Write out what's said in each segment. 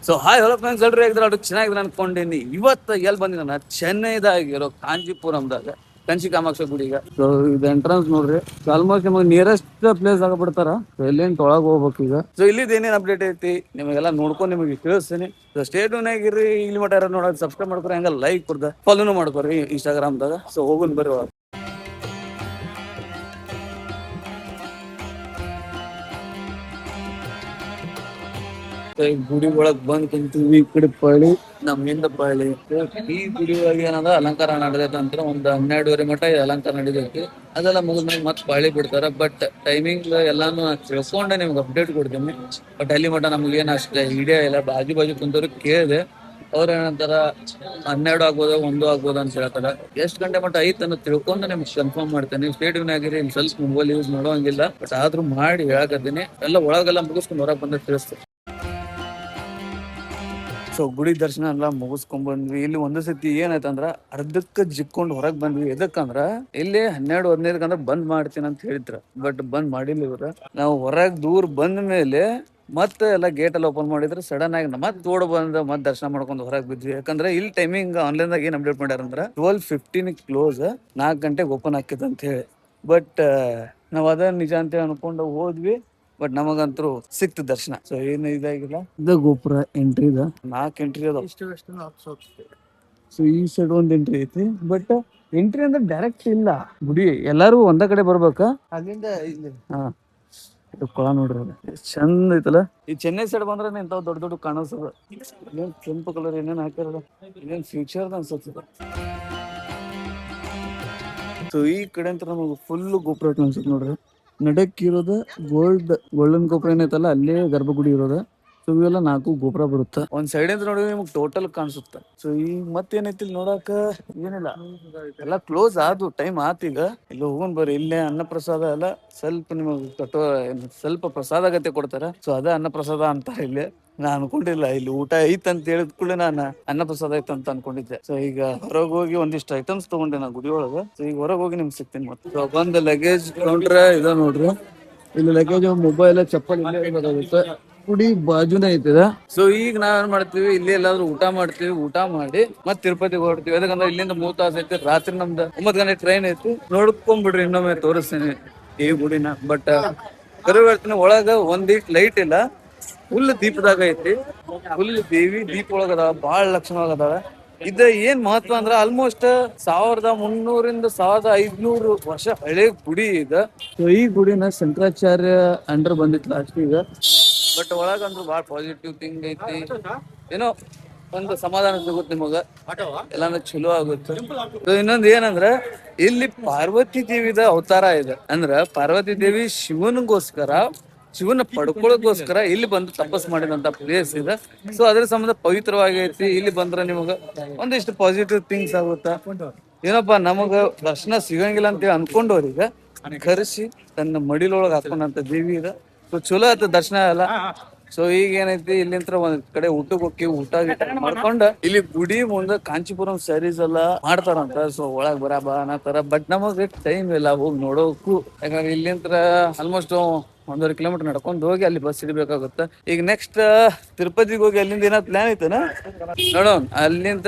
So hi hello friends, ಎಲ್ಲರೂ ಹೇಗಿದ್ರೆ ಅದು ಚೆನ್ನಾಗಿದ್ರೆ ಅನ್ಕೊಂಡೀನಿ. ಇವತ್ತು ಎಲ್ಲಿ ಬಂದಿದ್ದಾನ, ಚೆನ್ನೈದಾಗಿರೋ ಕಾಂಜಿಪುರಂದಾಗ ಕಂಚಿ ಕಾಮಾಕ್ಷ ಗುಡಿಗ. ಸೊ ಇದು ಎಂಟ್ರೆನ್ಸ್ ನೋಡ್ರಿ, ಆಲ್ಮೋಸ್ಟ್ ನಿಮಗೆ ನಿಯರೆಸ್ಟ್ ಪ್ಲೇಸ್ ಆಗಬಿಡ್ತಾರ. ಸೊ ಎಲ್ಲಿಂದ ಒಳಗೆ ಹೋಗ್ಬೇಕು ಈಗ. ಸೊ ಇಲ್ಲಿದ್ ಏನೇನ್ ಅಪ್ಡೇಟ್ ಐತಿ ನಿಮಗೆಲ್ಲ ನೋಡ್ಕೊಂಡು ನಿಮಗೆ ತಿಳಿಸ್ತೀನಿ. ಸೊ ಸ್ಟೇ ಟ್ಯೂನ್ ಆಗಿರಿ. ಇಲ್ಲಿ ಮಟ್ಟ ಯಾರು ನೋಡೋದು ಸಬ್ಸ್ಕ್ರೈಬ್ ಮಾಡ್ಕೊರಿ, ಹಂಗ ಲೈಕ್ ಕೊಡ್ದ ಫಾಲೋನು ಮಾಡ್ಕೊರಿ ಇನ್ಸ್ಟಾಗ್ರಾಮ್ದಾಗ. ಸೊ ಹೋಗೋನ್ ಬರ್ರಿ ಒಳಗೆ. ಈ ಗುಡಿ ಒಳಗ್ ಬಂದ್ ಕುಂತೀವಿ. ಈ ಕಡೆ ಪಳಿ ನಮ್ಮಿಂದ ಪಳಿ. ಈ ಗುಡಿ ಒಳಗೆ ಏನದ ಅಲಂಕಾರ ನಡೆದೈತೆ ಅಂತ ಒಂದ್ 12:30 ಮಟ್ಟ ಅಲಂಕಾರ ನಡಿದೈತಿ. ಅದೆಲ್ಲ ಮುಗಿದ್ಮೇಲೆ ಮತ್ ಪಳಿ ಬಿಡ್ತಾರ. ಬಟ್ ಟೈಮಿಂಗ್ ಎಲ್ಲಾನು ತಿಳ್ಕೊಂಡೆ ನಿಮ್ಗೆ ಅಪ್ಡೇಟ್ ಕೊಡ್ತೀನಿ. ಬಟ್ ಅಲ್ಲಿ ಮಟ್ಟ ನಮ್ಗೆ ಏನ್ ಅಷ್ಟೇ ಐಡಿಯಾ ಇಲ್ಲ. ಬಾಜು ಕುಂತವ್ರಿಗೆ ಕೇಳಿದೆ, ಅವ್ರ ಏನಂತಾರ 12 ಆಗ್ಬೋದು 1 ಆಗ್ಬೋದು ಅಂತ ಹೇಳ್ತಾರ. ಎಷ್ಟ್ ಗಂಟೆ ಮಟ್ಟ ಐತ್ ಅನ್ನೋದು ತಿಳ್ಕೊಂಡು ನಿಮ್ಗೆ ಕನ್ಫರ್ಮ್ ಮಾಡ್ತೇನೆ. ಸ್ಟೇಟಿವ್ನ್ ಆಗಿರಿ. ಸ್ವಲ್ಪ ಮೊಬೈಲ್ ಯೂಸ್ ಮಾಡೋಂಗಿಲ್ಲ, ಬಟ್ ಆದ್ರೂ ಮಾಡಿ ಹೇಳಕತ್ತೀನಿ. ಎಲ್ಲ ಒಳಗೆಲ್ಲ ಮುಗಿಸ್ಕೊಂಡು ಹೊರಗೆ ಬಂದ ತಿಳಿಸ್ತೇನೆ. ಸೊ ಗುಡಿ ದರ್ಶನ ಎಲ್ಲ ಮುಗಿಸ್ಕೊಂಡ್ ಬಂದ್ವಿ. ಇಲ್ಲಿ ಒಂದು ಸತಿ ಏನಾಯ್ತಂದ್ರ ಅರ್ಧಕ್ಕ ಜಿಕ್ಕೊಂಡು ಹೊರಗ್ ಬಂದ್ವಿ. ಎದಕ್ಕಂದ್ರ ಇಲ್ಲಿ 12-15 ಅಂದ್ರೆ ಬಂದ್ ಮಾಡ್ತೀನಿ ಅಂತ ಹೇಳಿದ್ರ, ಬಟ್ ಬಂದ್ ಮಾಡಿಲ್ಲ ಇವ್ರ. ನಾವು ಹೊರಗ್ ದೂರ ಬಂದ ಮೇಲೆ ಮತ್ತೆ ಎಲ್ಲ ಗೇಟ್ ಎಲ್ಲ ಓಪನ್ ಮಾಡಿದ್ರೆ ಸಡನ್ ಆಗಿ ಮತ್ತೆ ಓಡ್ ಬಂದ ಮತ್ತೆ ದರ್ಶನ ಮಾಡ್ಕೊಂಡು ಹೊರಗೆ ಬಿದ್ವಿ. ಯಾಕಂದ್ರೆ ಇಲ್ಲಿ ಟೈಮಿಂಗ್ ಆನ್ಲೈನ್ ದಾಗ ಏನ್ ಅಪ್ಡೇಟ್ ಮಾಡ್ಯಾರಂದ್ರ 12:15 ಕ್ಲೋಸ್, 4 ಗಂಟೆಗೆ ಓಪನ್ ಆಕೈತೆ ಅಂತ ಹೇಳಿ. ಬಟ್ ನಾವ್ ಅದ ನಿಜ ಅಂತ ಅನ್ಕೊಂಡು ಹೋದ್ವಿ. ಬಟ್ ನಮಗಂತೂ ಸಿಕ್ತು ದರ್ಶನ. ಸೊ ಏನು ಇದಾಗಿಲ್ಲ. ಇದ ಗೋಪುರ ಎಂಟ್ರಿ ಇದ 4 ಎಂಟ್ರಿ ಅದ. ಸೊ ಈ ಸೈಡ್ ಒಂದ್ ಎಂಟ್ರಿ ಐತಿ, ಬಟ್ ಎಂಟ್ರಿ ಅಂದ್ರೆ ಡೈರೆಕ್ಟ್ ಇಲ್ಲ. ಗುಡಿ ಎಲ್ಲಾರು ಒಂದ ಕಡೆ ಬರ್ಬೇಕ. ಅಲ್ಲಿಂದ ಇಲ್ಲಿ ಹಾ ಕೊಳ ನೋಡ್ರಿ, ಅದು ಚಂದ ಐತಲ್ಲ. ಈ ಚೆನ್ನೈ ಸೈಡ್ ಬಂದ್ರೆ ಇಂಥವ್ ದೊಡ್ಡ ದೊಡ್ಡ ಕಾಣಿಸ್ತದ. ಇದೇನ್ ಕೆಂಪು ಕಲರ್ ಏನೇನ್ ಹಾಕ್ಯಾರ, ಇದೇನ್ ಫ್ಯೂಚರ್ ಅನ್ಸುತ್ತ. ಸೊ ಈ ಕಡೆ ಅಂತ ನಮಗೆ ಫುಲ್ ಗೋಪುರ ಅನ್ಸುತ್ತೆ ನೋಡ್ರಿ. ನಡಕ್ಕಿರೋದ ಗೋಲ್ಡನ್ ಗೋಪುರ ಏನೈತಲ್ಲ, ಅಲ್ಲೇ ಗರ್ಭಗುಡಿ ಇರೋದ. ಸೊ ಇವೆಲ್ಲ 4 ಗೋಪುರ ಬರುತ್ತ. ಒಂದ್ ಸೈಡ್ ಅಂತ ನೋಡಿದ್ರೆ ನಿಮ್ಗೆ ಟೋಟಲ್ ಕಾಣಿಸುತ್ತ. ಸೊ ಈಗ ಮತ್ತೇನೈತಿ ಇಲ್ಲಿ ನೋಡಾಕ ಏನಿಲ್ಲ, ಎಲ್ಲ ಕ್ಲೋಸ್ ಆದು. ಟೈಮ್ ಆತೀಗ. ಇಲ್ಲಿ ಹೋಗೋನ್ ಬರ್ರಿ. ಇಲ್ಲೇ ಅನ್ನ ಪ್ರಸಾದ ಎಲ್ಲ ಸ್ವಲ್ಪ ನಿಮಗೆ ಸ್ವಲ್ಪ ಪ್ರಸಾದ ಗತೆ ಕೊಡ್ತಾರ. ಸೊ ಅದ ಅನ್ನ ಪ್ರಸಾದ ಅಂತಾರ ಇಲ್ಲಿ. ನಾ ಅನ್ಕೊಂಡಿಲ್ಲ ಇಲ್ಲಿ ಊಟ ಐತ್ ಅಂತ ಹೇಳಿದ ಕೂಡಲೇ ನಾನು ಅನ್ನ ಪ್ರಸಾದ ಐತ್ ಅಂತ ಅನ್ಕೊಂಡಿದ್ದೆ. ಸೊ ಈಗ ಹೊರಗೆ ಹೋಗಿ ಒಂದಿಷ್ಟು ಐಟಮ್ಸ್ ತಗೊಂಡೆ ನಾ ಗುಡಿ ಒಳಗ. ಸೊ ಈಗ ಹೊರಗೆ ಹೋಗಿ ನಿಮ್ಗೆ ಸಿಗ್ತೀನಿ. ಮತ್ತೆ ಸೊ ಬಂದ ಲಗೇಜ್ ಕೌಂಟ್ರ ಇದ ನೋಡ್ರಿ. ಇಲ್ಲಿ ಲಗೇಜ್, ಮೊಬೈಲ್, ಚಪ್ಪಲ್ ಇಲ್ಲೇ ಗೊತ್ತಾಗುತ್ತೆ. ಗುಡಿ ಬಾಜುನೇ ಐತಿದ. ಸೊ ಈಗ ನಾವೇನ್ ಮಾಡ್ತೀವಿ, ಇಲ್ಲಿ ಎಲ್ಲಾದ್ರೂ ಊಟ ಮಾಡ್ತೀವಿ. ಊಟ ಮಾಡಿ ಮತ್ತೆ ತಿರುಪತಿಗೆ ಹೊರಡ್ತೀವಿ. ಯಾಕಂದ್ರೆ ಇಲ್ಲಿಂದ 3 ತಾಸು ಐತಿ. ರಾತ್ರಿ ನಮ್ದು 9 ಗಂಟೆ ಟ್ರೈನ್ ಐತಿ. ನೋಡ್ಕೊಂಡ್ಬಿಡ್ರಿ, ಇನ್ನೊಮ್ಮೆ ತೋರಿಸ್ತೀನಿ ಈ ಗುಡಿನ. ಬಟ್ ಕರಿವರ್ತಿನ ಒಳಗ ಒಂದೀಟ್ ಲೈಟ್ ಇಲ್ಲ, ಫುಲ್ ದೀಪದಾಗ ಐತಿ. ಫುಲ್ ದೇವಿ ದೀಪ ಒಳಗದ, ಬಾಳ ಲಕ್ಷಣವಾಗದಾವ. ಇದ ಏನ್ ಮಹತ್ವ ಅಂದ್ರ ಆಲ್ಮೋಸ್ಟ್ 1300 1500 ವರ್ಷ ಹಳೆ ಗುಡಿ ಇದೆ. ಸೊ ಈ ಗುಡಿನ ಶಂಕರಾಚಾರ್ಯ ಅಂಡರ್ ಬಂದಿತ್ತು ಲಾಸ್ಟ್ ಈಗ. ಬಟ್ ಒಳಗಂದ್ರು ಬಾಳ ಪಾಸಿಟಿವ್ ಥಿಂಗ್ ಐತಿ. ಏನೋ ಒಂದು ಸಮಾಧಾನ ಸಿಗುತ್ತೆ ನಿಮಗ, ಎಲ್ಲಾನು ಚಲೋ ಆಗುತ್ತೆ. ಸೊ ಇನ್ನೊಂದ್ ಏನಂದ್ರ ಇಲ್ಲಿ ಪಾರ್ವತಿ ದೇವಿದ ಅವತಾರ ಇದೆ. ಅಂದ್ರ ಪಾರ್ವತಿ ದೇವಿ ಶಿವನ ಪಡ್ಕೊಳ್ಳೋಕೋಸ್ಕರ ಇಲ್ಲಿ ಬಂದು ತಪಸ್ ಮಾಡಿದಂತ ಪ್ಲೇಸ್ ಇದೆ. ಸೊ ಅದ್ರ ಸಂಬಂಧ ಪವಿತ್ರವಾಗೈತಿ. ಇಲ್ಲಿ ಬಂದ್ರೆ ನಿಮಗ ಒಂದಿಷ್ಟು ಪಾಸಿಟಿವ್ ಥಿಂಗ್ಸ್ ಆಗುತ್ತಾ. ಏನಪ್ಪಾ ನಮಗ ದರ್ಶನ ಸಿಗಂಗಿಲ್ಲ ಅಂತೇಳಿ ಅನ್ಕೊಂಡವ್ರಿಗೆ ಕರೆಸಿ ತನ್ನ ಮಡಿಲೊಳಗೆ ಹಾಕೊಂಡಂತ ದೇವಿ ಇದೆ. ಸೊ ಚಲೋ ಆಯ್ತು ದರ್ಶನ ಎಲ್ಲ. ಸೊ ಈಗ ಏನೈತಿ, ಇಲ್ಲಿಂತ್ರ ಒಂದ್ ಕಡೆ ಊಟಕ್ಕೆ ಹೋಗಿ ಊಟ ಮಾಡ್ಕೊಂಡ ಇಲ್ಲಿ ಗುಡಿ ಮುಂದೆ ಕಾಂಚೀಪುರಂ ಸ್ಯಾರೀಸ್ ಎಲ್ಲ ಮಾಡ್ತಾರಂತ. ಸೊ ಒಳಗ್ ಬರಾಬ ಅನ್ನತಾರ. ಬಟ್ ನಮಗ್ ಟೈಮ್ ಇಲ್ಲ ಹೋಗಿ ನೋಡೋಕು. ಯಾಕಂದ್ರೆ ಇಲ್ಲಿಂತ್ರ ಆಲ್ಮೋಸ್ಟ್ 1.5 ಕಿಲೋಮೀಟರ್ ನಡ್ಕೊಂಡು ಹೋಗಿ ಅಲ್ಲಿ ಬಸ್ ಹಿಡಿಬೇಕಾಗುತ್ತೆ. ಈಗ ನೆಕ್ಸ್ಟ್ ತಿರುಪತಿಗೆ ಹೋಗಿ ಅಲ್ಲಿಂದ ಏನೋ ಪ್ಲಾನ್ ಐತನ ನೋಡೋಣ. ಅಲ್ಲಿಂದ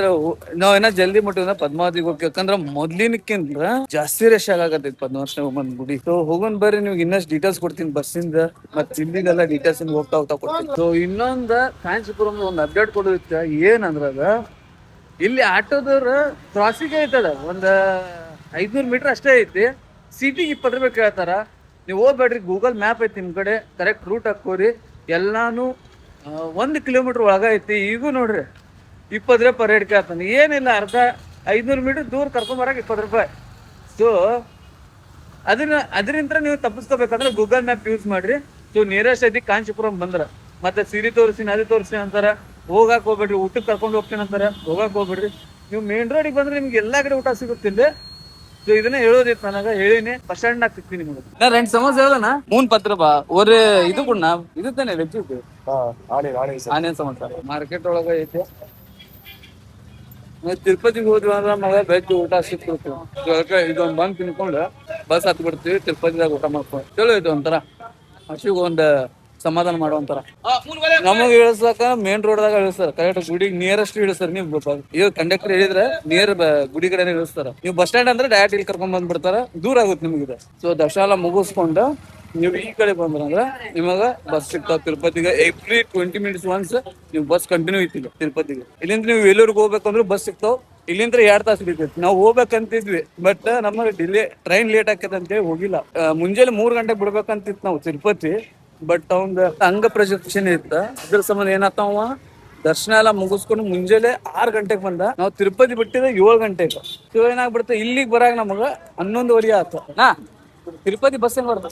ನಾವ್ ಏನೋ ಜಲ್ದಿ ಮುಟ್ಟಿದ ಪದ್ಮಾವತಿಗೆ ಹೋಗಿ. ಯಾಕಂದ್ರ ಮೊದ್ಲಿನಕ್ಕಿಂತ ಜಾಸ್ತಿ ರಶ್ ಆಗತ್ತೈತಿ ಪದ್ಮಾವತಿ ಗುಡಿ. ಸೊ ಹೋಗೋನ್ ಬರ್ರಿ, ನಿಮ್ಗೆ ಇನ್ನಷ್ಟು ಡೀಟೇಲ್ಸ್ ಕೊಡ್ತೀನಿ ಬಸ್ಸಿಂದ. ಮತ್ ಇಲ್ಲಿದೆಲ್ಲ ಡೀಟೇಲ್ಸ್ ಹೋಗ್ತಾ ಕೊಡ್ತೀನಿ. ಸೊ ಇನ್ನೊಂದ್ ಕಾಂಚೀಪುರಂ ಒಂದ್ ಅಪ್ಡೇಟ್ ಕೊಡೋದಕ್ಕೆ ಏನಂದ್ರದ, ಇಲ್ಲಿ ಆಟೋದವ್ರ ಕ್ರಾಸಿಂಗ್ ಐತದ ಒಂದ್ 500 ಮೀಟರ್ ಅಷ್ಟೇ ಐತಿ. ಸಿಟಿಗೆ 20 ರೂಪಾಯಿ ಕೇಳ್ತಾರ. ನೀವು ಹೋಗ್ಬೇಡ್ರಿ, ಗೂಗಲ್ ಮ್ಯಾಪ್ ಐತಿ ನಿಮ್ ಕಡೆ, ಕರೆಕ್ಟ್ ರೂಟ್ ಹಾಕೋರಿ. ಎಲ್ಲಾನು 1 ಕಿಲೋಮೀಟರ್ ಒಳಗ ಐತಿ. ಈಗೂ ನೋಡ್ರಿ 20 ರೂಪಾಯಿ ಪರ್ ಹೆಡ್ ಕೇಳ್ತಾನೆ. ಏನಿಲ್ಲ, 500 ಮೀಟರ್ ದೂರ ಕರ್ಕೊಂಬರಕ್ 20 ರೂಪಾಯಿ. ಸೊ ಅದರಿಂದ ನೀವು ತಪ್ಪಿಸ್ಕೋಬೇಕಂದ್ರೆ ಗೂಗಲ್ ಮ್ಯಾಪ್ ಯೂಸ್ ಮಾಡ್ರಿ. ಸೊ ನಿಯರೆಸ್ಟ್ ಐತಿ ಕಾಂಚೀಪುರಂ ಬಂದ್ರ. ಮತ್ತೆ ಸಿರಿ ತೋರಿಸ್ತೀನಿ ಅದು ತೋರಿಸ್ತೀನಿ ಅಂತಾರ. ಹೋಗಕ್ ಹೋಗ್ಬೇಡ್ರಿ. ಊಟಕ್ಕೆ ಕರ್ಕೊಂಡು ಹೋಗ್ತೀನಿ ಅಂತಾರೆ, ಹೋಗಕ್ ಹೋಗ್ಬೇಡ್ರಿ. ನೀವು ಮೇನ್ ರೋಡಿಗೆ ಬಂದ್ರೆ ನಿಮ್ಗೆ ಎಲ್ಲಾ ಕಡೆ ಊಟ ಸಿಗುತ್ತಿಲ್ಲ. ಸೊ ಇದನ್ನ ಹೇಳೋದಿತ್ತು ನನಗ, ಹೇಳಿನಿ. ಬಸ್ ಸ್ಟ್ಯಾಂಡ್ ನಾಗ ಸಿಗ್ತೀನಿ ನಿಮ್ಗೆ. 2 ಸಮೋಸ ಹೇಳೋಣ. 3 ಪತ್ರ ಬಾ ஒரு ಇದು ಕೂಡ ಇದು ತಾನೆ ವೆಜ್ ಇದು ಆನಿಯನ್ ಸಮೋಸ ಮಾರ್ಕೆಟ್ ಒಳಗ ಐತಿ. ತಿರುಪತಿಗೆ ಹೋದ್ವಿ ಅಂದ್ರೆ ಮಗ ವೆಜ್ ಊಟ ಸಿಕ್ತಿರ್ತೀವಿ. ಇದೊಂದ್ ಬಂದ್ ತಿನ್ಕೊಂಡು ಬಸ್ ಹತ್ ಬಿಡ್ತೀವಿ. ತಿರುಪತಿದಾಗ ಊಟ ಮಾಡ್ಕೊಂಡು ಚಲೋ ಐತಿ. ಒಂಥರ ಹಸಿಗೆ ಒಂದ್ ಸಮಾಧಾನ ಮಾಡುವಂತಾರ. ನಮಗ್ ಇಳಿಸ್ಲಾಕ ಮೇನ್ ರೋಡ್ದಾಗ ಇಳಿಸ್ತಾರ, ಕರೆಕ್ಟ್ ಗುಡಿಗೆ ನಿಯರೆಸ್ಟ್ ಇಳಿಸ್ತಾರ. ನೀವು ಈಗ ಕಂಡಕ್ಟರ್ ಹೇಳಿದ್ರೆ ನಿಯರ್ ಗುಡಿ ಕಡೆ ಇಳಿಸ್ತಾರ. ನೀವು ಬಸ್ ಸ್ಟ್ಯಾಂಡ್ ಅಂದ್ರೆ ಡೈರೆಕ್ಟ್ ಇಲ್ಲಿ ಕರ್ಕೊಂಡ್ ಬಂದ್ಬಿಡ್ತಾರ, ದೂರ ಆಗುತ್ತೆ ನಿಮ್ಗೆ. ಸೊ ದರ್ಶನ ಮುಗಿಸ್ಕೊಂಡು ನೀವು ಈ ಕಡೆ ಬಂದ್ರಂದ್ರ ನಿಮಗ ಬಸ್ ಸಿಗ್ತಾವ ತಿರುಪತಿಗೆ. ಎವ್ರಿ 20 minutes ಒನ್ಸ್ ನೀವು ಬಸ್ ಕಂಟಿನ್ಯೂ ಐತಿಲ್ಲ ತಿರುಪತಿಗೆ. ಇಲ್ಲಿಂದ ನೀವು ಎಲ್ಲೂರಿಗೆ ಹೋಗ್ಬೇಕಂದ್ರೆ ಬಸ್ ಸಿಗ್ತಾವ. ಇಲ್ಲಿಂದ 2 ತಾಸು ಹಿಡಿತೈತಿ. ನಾವು ಹೋಗ್ಬೇಕಂತಿದ್ವಿ, ಬಟ್ ನಮಗೆ ಡಿಲೇ, ಟ್ರೈನ್ ಲೇಟ್ ಆಕೈತೆ ಅಂತೇಳಿ ಹೋಗಿಲ್ಲ. ಮುಂಜಾನೆ 3 ಗಂಟೆಗೆ ಬಿಡ್ಬೇಕಂತಿತ್ತು ನಾವು ತಿರುಪತಿ, ಬಟ್ ಅವಂದ ಅಂಗ ಪ್ರದಕ್ಷಿಣೆ ಇತ್ತ. ಅದ್ರ ಸಂಬಂಧ ಏನಾಗ್ತಾವ, ದರ್ಶನ ಎಲ್ಲ ಮುಗಿಸ್ಕೊಂಡು ಮುಂಜಾನೆ 6 ಗಂಟೆಗೆ ಬಂದ. ನಾವು ತಿರುಪತಿ ಬಿಟ್ಟಿದ್ರೆ 7 ಗಂಟೆಗೆ. ಸೊ ಏನಾಗ್ಬಿಡುತ್ತೆ, ಇಲ್ಲಿಗೆ ಬರಾಗ ನಮಗ 11:30 ಆತ. ತಿರುಪತಿ ಬಸ್ ಏನ್ ಬರ್ತ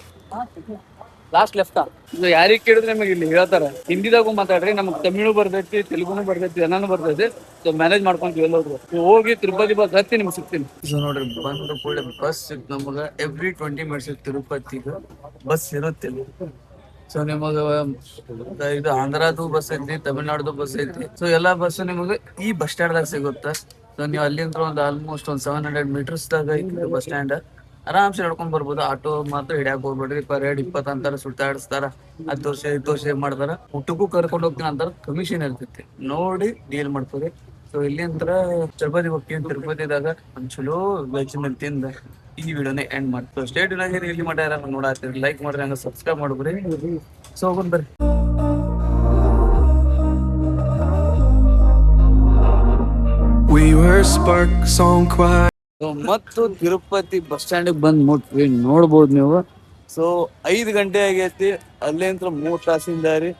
ಲಾಸ್ಟ್ ಲೆಫ್ಟ್. ಯಾರಿಗೆ ಕೇಳಿದ್ರೆ ನಿಮಗೆ ಇಲ್ಲಿ ಹೇಳ್ತಾರ, ಹಿಂದಿದಾಗೂ ಮಾತಾಡ್ರಿ, ನಮಗ್ ತಮಿಳು ಬರ್ತೈತಿ, ತೆಲುಗುನು ಬರ್ತೈತಿ, ಎಲ್ಲಾನು ಬರ್ತೈತಿ. ಸೊ ಮ್ಯಾನೇಜ್ ಮಾಡ್ಕೊಂತೀವಿ ಎಲ್ಲೋದ್ರು. ಹೋಗಿ ತಿರುಪತಿ ಬಸ್ ಹತ್ತಿ ನಿಮ್ಗೆ ಸಿಗ್ತೀನಿ. ಸೊ ನೋಡ್ರಿ, ಬಂದ ಕೂಡಲೇ ಬಸ್ ಸಿಕ್ತು ನಮಗ. ಎವ್ರಿ 20 minutes ತಿರುಪತಿಗೆ ಬಸ್ ಇರುತ್ತಿಲ್ಲ. ಸೊ ನಿಮಗ ಇದು ಆಂಧ್ರದು ಬಸ್ ಐತಿ, ತಮಿಳ್ನಾಡ್ದು ಬಸ್ ಐತಿ. ಸೊ ಎಲ್ಲಾ ಬಸ್ ನಿಮಗೆ ಈ ಬಸ್ ಸ್ಟ್ಯಾಂಡ್ ದಾಗ ಸಿಗುತ್ತೆ. ಸೊ ನೀವು ಅಲ್ಲಿಂದ ಒಂದು ಆಲ್ಮೋಸ್ಟ್ 700 meters ದಾಗ ಐತಿ ಬಸ್ ಸ್ಟ್ಯಾಂಡ್. ಆರಾಮ್ಸೆ ನಡ್ಕೊಂಡ್ ಬರ್ಬೋದು. ಆಟೋ ಮಾತ್ರ ಹಿಡಿಯಾಕ ಹೋಗ್ಬೇಡ್ರಿ. per head 20 ಅಂತಾರ, ಸುತ್ತಾಡಿಸ್ತಾರ. 10 ವರ್ಷ 5 ವರ್ಷ ಮಾಡ್ತಾರ. ಊಟಕ್ಕೂ ಕರ್ಕೊಂಡು ಹೋಗ್ತೀನಿ ಅಂತಾರ, ಕಮಿಷನ್ ಇರ್ತೈತಿ. ನೋಡಿ ಡೀಲ್ ಮಾಡ್ಕೋರಿ. ಸೊ ಇಲ್ಲಿ ಅಂತರ ತಿರುಪತಿ ಹೋಗ್ತೀನಿ. ತಿರುಪತಿದಾಗ ಒಂದ್ ಚಲೋ ವೆಜ್ ಮೇಲೆ ತಿಂದ ಈ ವಿಡಿಯೋನೇ ಎಂಡ್ ಮಾಡ್ತೀವಿ. ಸ್ಟೇಟ್ ಇಲ್ಲಿ ಮಾಡ್ಯಾರ ನೋಡಾತೀರಿ, ಲೈಕ್ ಮಾಡ್ರಿ, ಹಂಗ ಸಬ್ಸ್ಕ್ರೈಬ್ ಮಾಡ್ಬಿಡ್ರಿ. ಸೊ ಹೋಗೋಣ ಬರ್ರಿ. We were sparks on quiet. ಮತ್ತು ತಿರುಪತಿ ಬಸ್ ಸ್ಟ್ಯಾಂಡ್ ಬಂದ್ ಮುಟ್ವಿ, ನೋಡ್ಬೋದು ನೀವು. ಸೊ 5 ಗಂಟೆ ಆಗೈತಿ. ಅಲ್ಲಿಂತ್ರ 3 ತಾಸಿಂದ ರೀ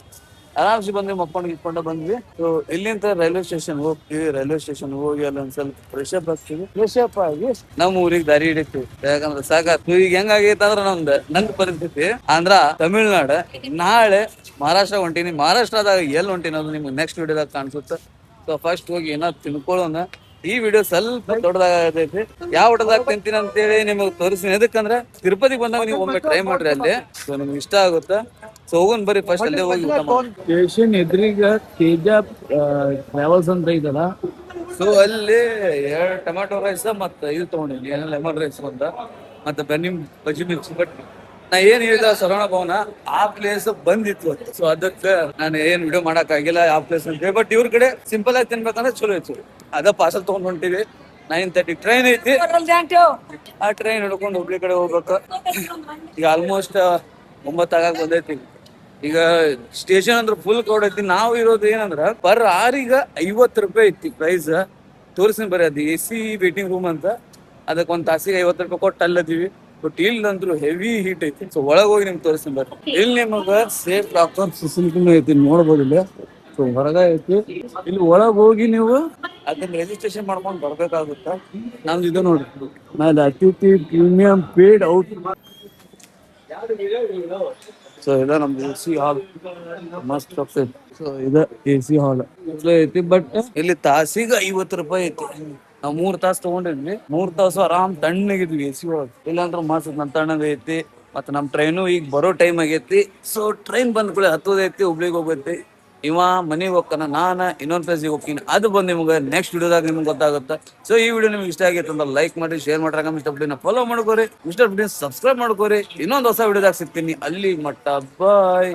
ಆರಾಮ್ಸಿ ಬಂದ್ವಿ, ಮಕ್ಕೊಂಡು ಬಂದ್ವಿ. ಸೊ ಇಲ್ಲಿಂದ ರೈಲ್ವೆ ಸ್ಟೇಷನ್ ಹೋಗ್ತೀವಿ. ರೈಲ್ವೆ ಸ್ಟೇಷನ್ ಹೋಗಿ ಅಲ್ಲಿ ಒಂದ್ ಸ್ವಲ್ಪ ಫ್ರೆಶ್ ಅಪ್ ಆಗ್ತೀವಿ. ಫ್ರೆಶ್ ಅಪ್ ಆಗಿ ನಮ್ಮ ಊರಿಗೆ ದಾರಿ ಹಿಡಿತೀವಿ. ಯಾಕಂದ್ರೆ ಸಾಕಾತು. ಈಗ ಹೆಂಗಾಗೈತೆ ಅಂದ್ರೆ ನಂದ್ ಪರಿಸ್ಥಿತಿ ಆಂಧ್ರ, ತಮಿಳ್ನಾಡು, ನಾಳೆ ಮಹಾರಾಷ್ಟ್ರ ಹೊಂಟೀನಿ. ಮಹಾರಾಷ್ಟ್ರದಾಗ ಎಲ್ಲಿ ಹೊಂಟೀನಿ ಅದು ನಿಮ್ಗೆ ನೆಕ್ಸ್ಟ್ ವಿಡಿಯೋದಾಗ ಕಾಣಿಸುತ್ತೆ. ಸೊ ಫಸ್ಟ್ ಹೋಗಿ ಏನಾದ್ರು ತಿನ್ಕೊಳ್ಳೋಣ. ಈ ವಿಡಿಯೋ ಸ್ವಲ್ಪ ದೊಡ್ಡದಾಗತೈತಿ. ಯಾವ ಊಟದಾಗ ತಿಂತೀನಿ ಅಂತೇಳಿ ನಿಮಗೆ ತೋರಿಸ್ತೀನಿ. ಎದಕ್ಕಂದ್ರೆ ತಿರುಪತಿ ಬಂದಾಗ ನೀವು ಒಮ್ಮೆ ಟ್ರೈ ಮಾಡ್ರಿ ಅಲ್ಲಿ. ಸೊ ನಿಮ್ಗೆ ಇಷ್ಟ ಆಗುತ್ತೆ. ಸೊ ಹೋಗೋಣ ಬರ್ರಿ, ಫಸ್ಟ್ ಅಲ್ಲೇ ಹೋಗಿ ಸ್ಟೇಷನ್ ಎದುರಿಗ ತೇಜ ಟ್ರಾವೆಲ್ಸ್ ಅಂತ ಇದಲ್ಲ. ಸೊ ಅಲ್ಲಿ 2 ಟೊಮ್ಯಾಟೊ ರೈಸ್ ಮತ್ತೆ ಇದು ತಗೊಂಡಿನಿ, ಲೆಮನ್ ರೈಸ್ ಅಂತ, ಮತ್ತೆ ಬಜ್ಜಿ ಮಿರ್ಚಿ. ಬಟ್ ನಾ ಏನ್ ಹೇಳಿದ ಸರವಣ ಭವನ ಆ ಪ್ಲೇಸ್ ಬಂದಿತ್ತು. ಸೊ ಅದಕ್ಕೆ ನಾನು ಏನ್ ವಿಡಿಯೋ ಮಾಡಕ್ ಆಗಿಲ್ಲ ಆ ಪ್ಲೇಸ್ ಅಂತ. ಬಟ್ ಇವ್ರ ಕಡೆ ಸಿಂಪಲ್ ಆಗಿ ತಿನ್ಬೇಕಂದ್ರೆ ಚಲೋ ಐತಿ. ಅದ ಪಾರ್ಸಲ್ ತಗೊಂಡ್ ಹೊಂಟಿವಿ. 9:30 ಟ್ರೈನ್ ಐತಿ. ಆ ಟ್ರೈನ್ ಹಿಡ್ಕೊಂಡು ಹುಬ್ಳಿ ಕಡೆ ಹೋಗ್ಬೇಕು. ಈಗ ಆಲ್ಮೋಸ್ಟ್ 9 ಆಗಾಕ್ ಬಂದೈತಿ. ಈಗ ಸ್ಟೇಷನ್ ಅಂದ್ರೆ ಫುಲ್ ಕ್ರೌಡ್ ಐತಿ. ನಾವು ಇರೋದು ಏನಂದ್ರ ಪರ್ ಆರಿಗೆ 50 ರೂಪಾಯಿ ಐತಿ ಪ್ರೈಸ್. ತೋರಿಸ್ತೀನಿ ಬರ್ರಿ, ಅದು AC ವೇಟಿಂಗ್ ರೂಮ್ ಅಂತ. ಅದಕ್ಕೆ 1 ತಾಸಿಗೆ 50 ರೂಪಾಯಿ ಕೊಟ್ಟು ಅಲ್ಲದೀವಿ. ಬಟ್ ಇಲ್ಲಂದ್ರು ಹೆವಿ ಹೀಟ್ ಐತಿ. ಸೊ ಒಳಗೆ ಹೋಗಿ ನಿಮ್ಗೆ ತೋರಿಸ್ತೀನಿ ಬರ್ರಿ. ಇಲ್ಲಿ ನಿಮಗ ಸೇಫ್ ಲಾಕರ್ ಫೆಸಿಲಿಟಿನೂ ಐತಿ, ನೋಡ್ಬೋದು ಇಲ್ಲಿ. ಸೊ ಹೊರಗ ಐತಿ. ಇಲ್ಲಿ ಒಳಗ್ ಹೋಗಿ ನೀವು ಅದನ್ನ ರಿಜಿಸ್ಟ್ರೇಷನ್ ಮಾಡ್ಕೊಂಡು ಬರ್ಬೇಕಾಗುತ್ತ. ನಮ್ದು ಇದು ನೋಡ್ರಿ, ನಾನು ಅತಿಥಿ ಪ್ರೀಮಿಯಂ ಪೇಡ್ ಔಟ್. ಸೊ ಇದ ನಮ್ದು AC ಹಾಲ್, ಮಸ್ತ್ ಆಗ್ತೈತಿ. ಸೊ ಇದ AC ಹಾಲ್ ಐತಿ. ಬಟ್ ಇಲ್ಲಿ ತಾಸಿಗೆ 50 ರೂಪಾಯಿ ಐತಿ. ನಾವ್ 3 ತಾಸು ತಗೊಂಡಿದ್ವಿ. 3 ತಾಸು ಆರಾಮ್ ತಣ್ಣಗಿದ್ವಿ AC ಒಳಗ್. ಇಲ್ಲಾಂದ್ರ ಮಸ್ತ್ ನನ್ ತಣ್ಣಗ ಐತಿ. ಮತ್ತ ನಮ್ ಟ್ರೈನು ಈಗ ಬರೋ ಟೈಮ್ ಆಗೈತಿ. ಸೊ ಟ್ರೈನ್ ಬಂದ್ ಕೂಡ ಹತ್ತೋದೈತಿ, ಹುಬ್ಳಿಗೆ ಹೋಗೈತಿ. ಇವ ಮನೆಗೆ ಹೋಗ್ತಾನ, ನಾನ ಇನ್ನೊಂದ್ ಪ್ಲೇಸಿಗೆ ಹೋಗ್ತೀನಿ. ಅದು ಬಂದು ನಿಮ್ಗೆ ನೆಕ್ಸ್ಟ್ ವಿಡಿಯೋದಾಗ ನಿಮ್ಗೆ ಗೊತ್ತಾಗುತ್ತೆ. ಸೊ ಈ ವಿಡಿಯೋ ನಿಮ್ಗೆ ಇಷ್ಟ ಆಗೈತೆ ಅಂದ್ರೆ ಲೈಕ್ ಮಾಡಿ, ಶೇರ್ ಮಾಡ್ರಾಗ, ಮಿಸ್ಟರ್ ಬಿಡಿನ ಫಾಲೋ ಮಾಡ್ಕೋರಿ, ಮಿಸ್ಟರ್ ಬಿಡಿನ ಸಬ್ಸ್ಕ್ರೈಬ್ ಮಾಡ್ಕೋರಿ. ಇನ್ನೊಂದು ಹೊಸ ವಿಡಿಯೋದಾಗ ಸಿಗ್ತೀನಿ. ಅಲ್ಲಿ ಮಟ್ಟ ಬಾಯ್.